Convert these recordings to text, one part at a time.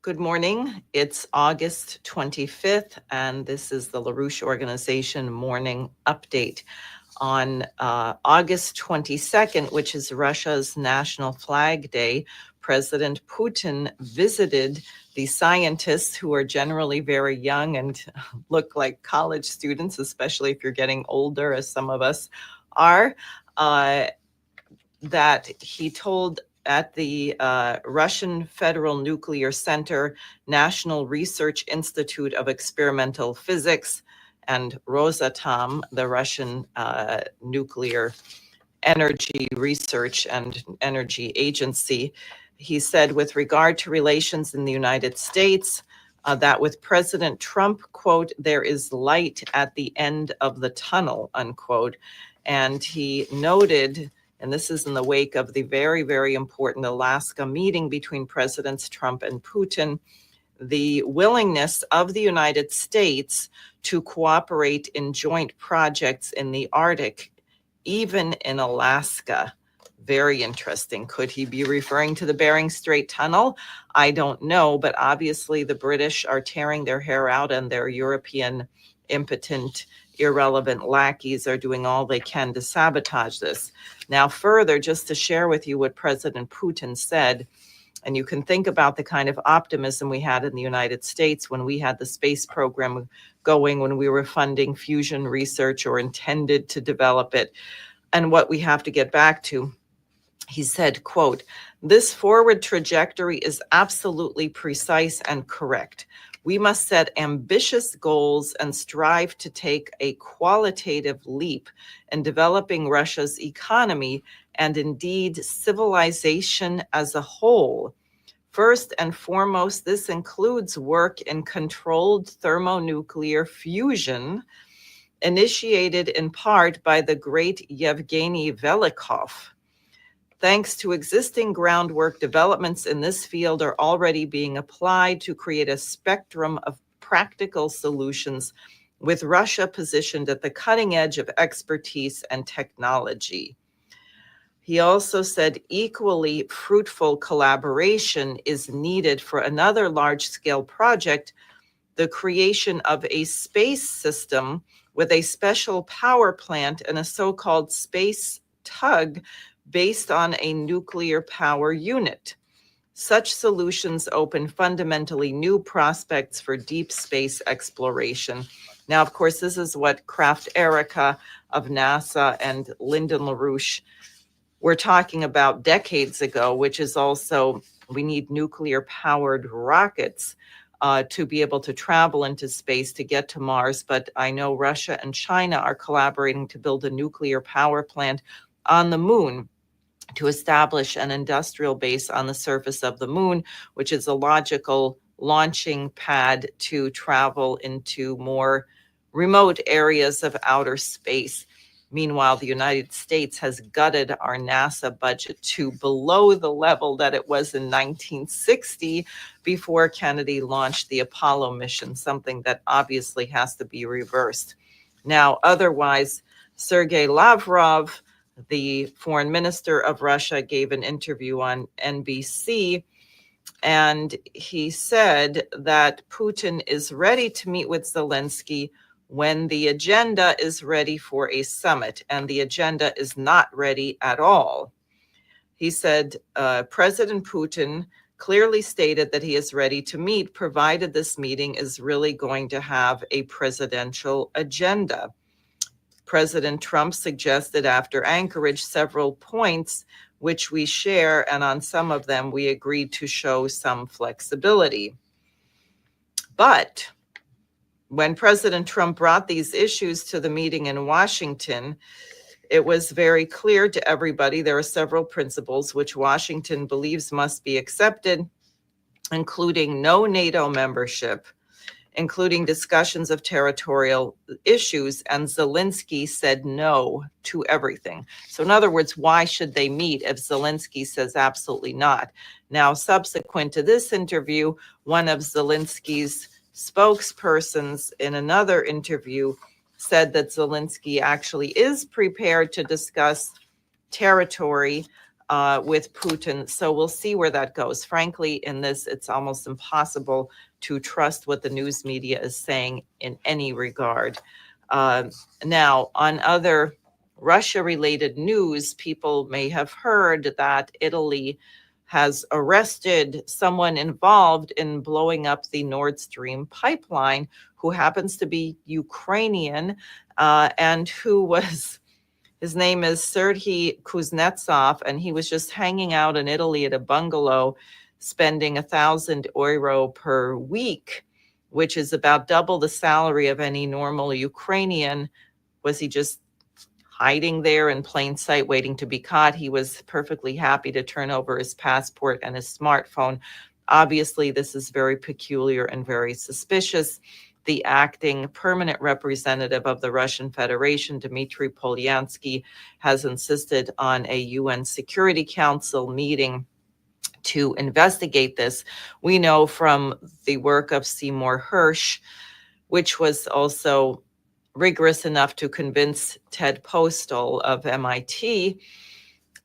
Good morning. It's August 25th, and this is the LaRouche Organization Morning Update. On August 22nd, which is Russia's National Flag Day, President Putin visited the scientists, who are generally very young and look like college students, especially if you're getting older, as some of us are, that he told at the Russian Federal Nuclear Center, National Research Institute of Experimental Physics, and Rosatom, the Russian nuclear energy research and energy agency. He said, with regard to relations in the United States, that with President Trump, quote, there is light at the end of the tunnel, unquote. And he noted, and this is in the wake of the very, very important Alaska meeting between Presidents Trump and Putin, the willingness of the United States to cooperate in joint projects in the Arctic, even in Alaska. Very interesting. Could he be referring to the Bering Strait Tunnel? I don't know, but obviously the British are tearing their hair out, and their European impotent, irrelevant lackeys are doing all they can to sabotage this. Now, further, just to share with you what President Putin said, and you can think about the kind of optimism we had in the United States when we had the space program going, when we were funding fusion research or intended to develop it, and what we have to get back to. He said, quote, this forward trajectory is absolutely precise and correct. We must set ambitious goals and strive to take a qualitative leap in developing Russia's economy and indeed civilization as a whole. First and foremost, this includes work in controlled thermonuclear fusion, initiated in part by the great Yevgeny Velikov. Thanks to existing groundwork, developments in this field are already being applied to create a spectrum of practical solutions, with Russia positioned at the cutting edge of expertise and technology. He also said equally fruitful collaboration is needed for another large-scale project, the creation of a space system with a special power plant and a so-called space tug based on a nuclear power unit. Such solutions open fundamentally new prospects for deep space exploration. Now, of course, this is what Kraft Erica of NASA and Lyndon LaRouche were talking about decades ago, which is also, we need nuclear powered rockets to be able to travel into space to get to Mars. But I know Russia and China are collaborating to build a nuclear power plant on the moon, to establish an industrial base on the surface of the moon, which is a logical launching pad to travel into more remote areas of outer space. Meanwhile, the United States has gutted our NASA budget to below the level that it was in 1960 before Kennedy launched the Apollo mission, something that obviously has to be reversed. Now, otherwise, Sergei Lavrov, the foreign minister of Russia, gave an interview on NBC, and he said that Putin is ready to meet with Zelensky when the agenda is ready for a summit, and the agenda is not ready at all. He said President Putin clearly stated that he is ready to meet, provided this meeting is really going to have a presidential agenda. President Trump suggested after Anchorage several points which we share, and on some of them we agreed to show some flexibility. But when President Trump brought these issues to the meeting in Washington, it was very clear to everybody there are several principles which Washington believes must be accepted, including no NATO membership, including discussions of territorial issues, and Zelensky said no to everything. So in other words, why should they meet if Zelensky says absolutely not? Now, subsequent to this interview, one of Zelensky's spokespersons in another interview said that Zelensky actually is prepared to discuss territory with Putin. So we'll see where that goes. Frankly, in this, it's almost impossible to trust what the news media is saying in any regard. Now, on other Russia-related news, people may have heard that Italy has arrested someone involved in blowing up the Nord Stream pipeline, who happens to be Ukrainian, and who was, his name is Serhiy Kuznetsov, and he was just hanging out in Italy at a bungalow, spending €1,000 per week, which is about double the salary of any normal Ukrainian. Was he just hiding there in plain sight, waiting to be caught? He was perfectly happy to turn over his passport and his smartphone. Obviously, this is very peculiar and very suspicious. The acting permanent representative of the Russian Federation, Dmitry Polyansky, has insisted on a UN Security Council meeting to investigate this. We know from the work of Seymour Hersh, which was also rigorous enough to convince Ted Postel of MIT,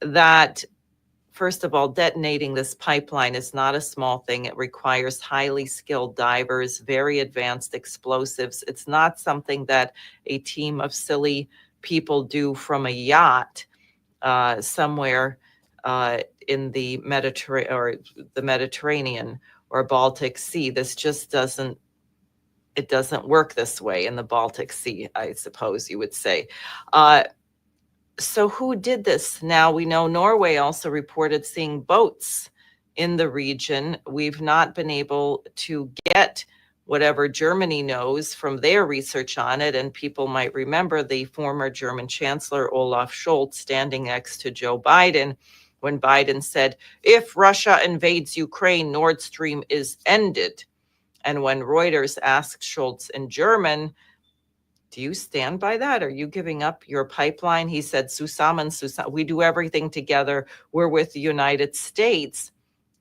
that first of all, detonating this pipeline is not a small thing. It requires highly skilled divers, very advanced explosives. It's not something that a team of silly people do from a yacht somewhere in the Mediterranean or Baltic Sea. This just doesn't work this way in the Baltic Sea, I suppose you would say. So who did this? Now, we know Norway also reported seeing boats in the region. We've not been able to get whatever Germany knows from their research on it. And people might remember the former German Chancellor Olaf Scholz standing next to Joe Biden when Biden said, if Russia invades Ukraine, Nord Stream is ended. And when Reuters asked Scholz in German, do you stand by that? Are you giving up your pipeline? He said, Zusammen, we do everything together. We're with the United States.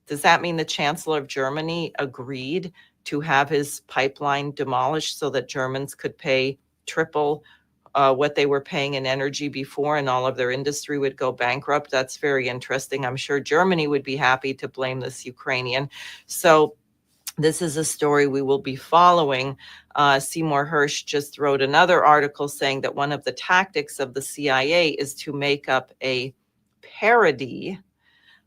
Does that mean the Chancellor of Germany agreed to have his pipeline demolished so that Germans could pay triple what they were paying in energy before, and all of their industry would go bankrupt? That's very interesting. I'm sure Germany would be happy to blame this Ukrainian. So this is a story we will be following. Seymour Hersh just wrote another article saying that one of the tactics of the CIA is to make up a parody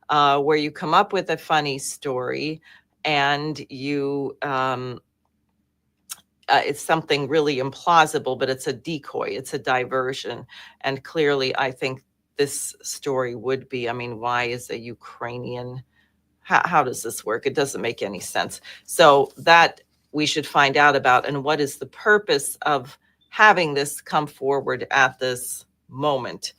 where you come up with a funny story and you it's something really implausible, but it's a decoy, it's a diversion. And clearly, I think this story would be, I mean, why is a Ukrainian, how does this work? It doesn't make any sense. So that we should find out about, and what is the purpose of having this come forward at this moment.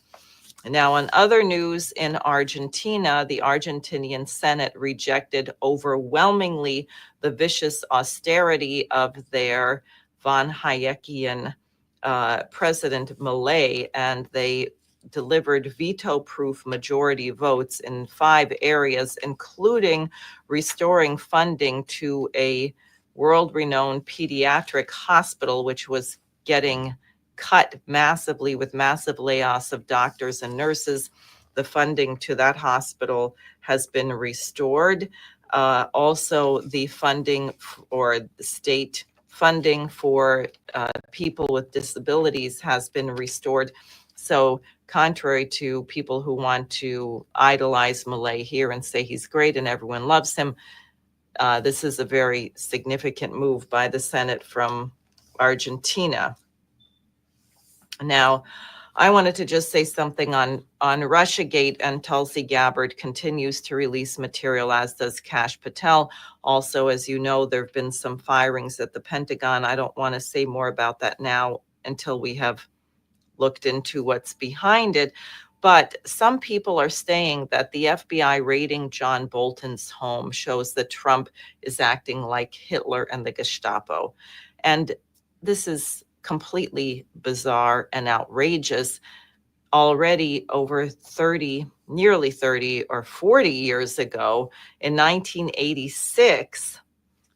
Now, on other news in Argentina, the Argentinian Senate rejected overwhelmingly the vicious austerity of their von Hayekian President Milei, and they delivered veto-proof majority votes in 5 areas, including restoring funding to a world-renowned pediatric hospital, which was getting cut massively with massive layoffs of doctors and nurses. The funding to that hospital has been restored. Also, the funding or state funding for people with disabilities has been restored. So contrary to people who want to idolize Milei here and say he's great and everyone loves him, this is a very significant move by the Senate from Argentina. Now, I wanted to just say something on Russiagate, and Tulsi Gabbard continues to release material, as does Kash Patel. Also, as you know, there have been some firings at the Pentagon. I don't want to say more about that now until we have looked into what's behind it. But some people are saying that the FBI raiding John Bolton's home shows that Trump is acting like Hitler and the Gestapo. And this is completely bizarre and outrageous. Already over 30, nearly 30 or 40 years ago, in 1986,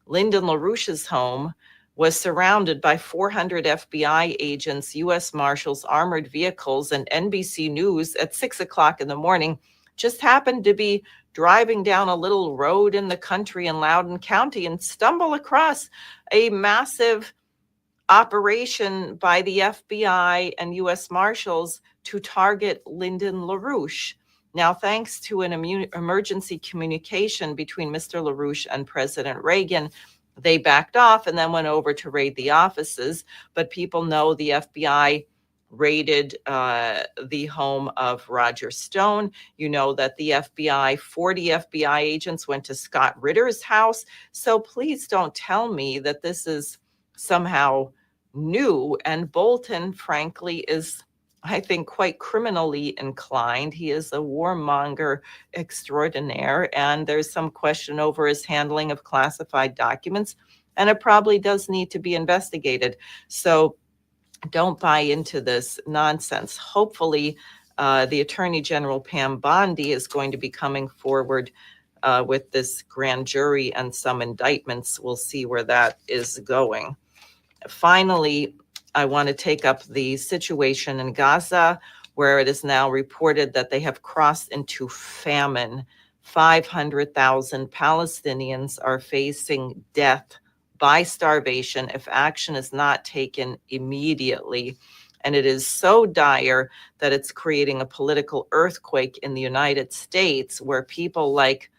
Lyndon LaRouche's home was surrounded by 400 FBI agents, U.S. Marshals, armored vehicles, and NBC News at 6 o'clock in the morning just happened to be driving down a little road in the country in Loudoun County and stumble across a massive operation by the FBI and US Marshals to target Lyndon LaRouche. Now, thanks to an emergency communication between Mr. LaRouche and President Reagan, they backed off and then went over to raid the offices. But people know the FBI raided the home of Roger Stone. You know that the FBI, 40 FBI agents went to Scott Ritter's house. So please don't tell me that this is somehow new. And Bolton, frankly, is, I think, quite criminally inclined. He is a warmonger extraordinaire, and there's some question over his handling of classified documents, and it probably does need to be investigated. So don't buy into this nonsense. Hopefully, the Attorney General Pam Bondi is going to be coming forward with this grand jury and some indictments. We'll see where that is going. Finally, I want to take up the situation in Gaza, where it is now reported that they have crossed into famine. 500,000 Palestinians are facing death by starvation if action is not taken immediately. And it is so dire that it's creating a political earthquake in the United States, where people like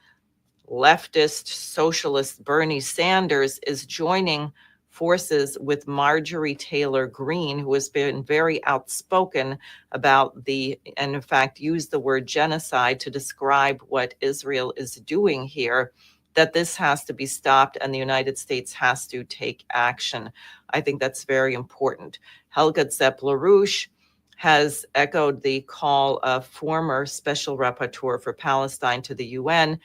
leftist socialist Bernie Sanders is joining forces with Marjorie Taylor Greene, who has been very outspoken about and in fact used the word genocide to describe what Israel is doing here, that this has to be stopped and the United States has to take action. I think that's very important. Helga Zepp-LaRouche has echoed the call of former Special Rapporteur for Palestine to the UN,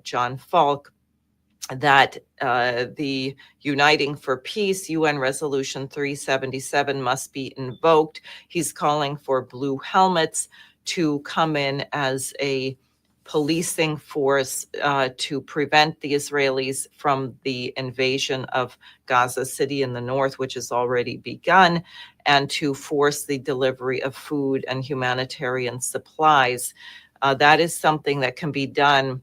John Falk, that the Uniting for Peace UN Resolution 377 must be invoked. He's calling for blue helmets to come in as a policing force to prevent the Israelis from the invasion of Gaza City in the north, which has already begun, and to force the delivery of food and humanitarian supplies. That is something that can be done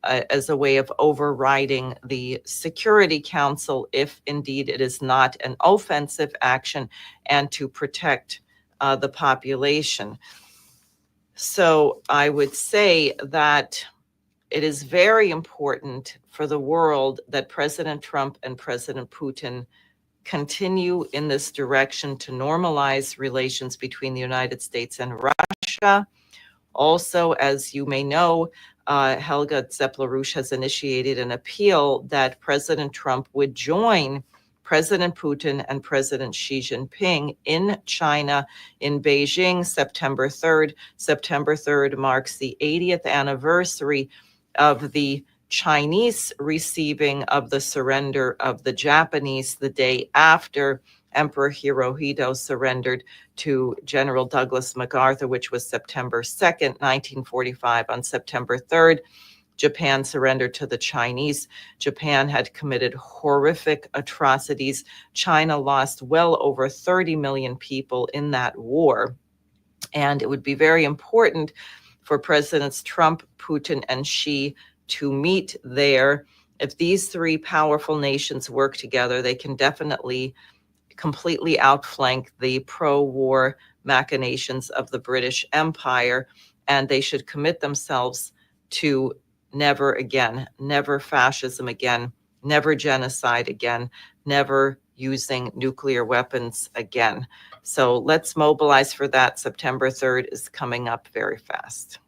as a way of overriding the Security Council if indeed it is not an offensive action, and to protect the population. So I would say that it is very important for the world that President Trump and President Putin continue in this direction to normalize relations between the United States and Russia. Also, as you may know, Helga Zepp-LaRouche has initiated an appeal that President Trump would join President Putin and President Xi Jinping in China, in Beijing, September 3rd. September 3rd marks the 80th anniversary of the Chinese receiving of the surrender of the Japanese, the day after Emperor Hirohito surrendered to General Douglas MacArthur, which was September 2nd, 1945. On September 3rd, Japan surrendered to the Chinese. Japan had committed horrific atrocities. China lost well over 30 million people in that war. And it would be very important for Presidents Trump, Putin, and Xi to meet there. If these three powerful nations work together, they can definitely completely outflank the pro-war machinations of the British Empire, and they should commit themselves to never again, never fascism again, never genocide again, never using nuclear weapons again. So let's mobilize for that. September 3rd is coming up very fast.